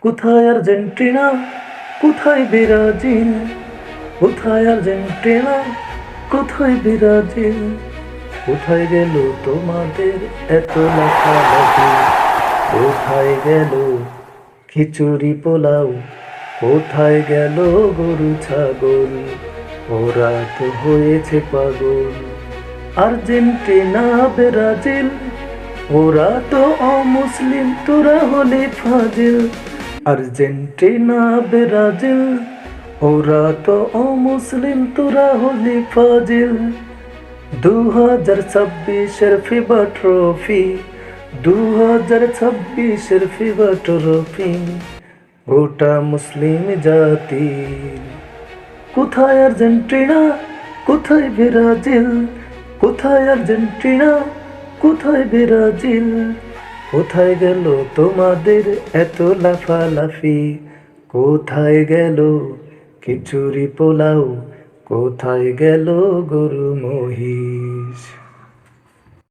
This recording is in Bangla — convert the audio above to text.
কোথায় আর্জেন্টিনা, কোথায় ব্রাজিল? কোথায় আর্জেন্টিনা, কোথায় ব্রাজিল? কোথায় গেল তোমাদের এত লাফালাফি? কোথায় গেল খিচুড়ি পোলাও? কোথায় গেল গরু ছাগল? ওরা তো হয়েছে পাগল। আর্জেন্টিনা ব্রাজিল, ওরা তো অমুসলিম, তোরা হলে ফাজিল। আর্জেন্টিনা ব্রাজিল, ওরা তো অমুসলিম, তোরা হলি ফাজিল। 2026-এর ফিফা ট্রফি, 2026-এর ফিফা ট্রফি গোটা মুসলিম জাতির। কোথায় আর্জেন্টিনা, কোথায় ব্রাজিল? কোথায় আর্জেন্টিনা, কোথায় ব্রাজিল? কোথায় গেল তোমাদের এত লাফালাফি? কোথায় গেল খিচুড়ি পোলাও? কোথায় গেল গরু মহিষ?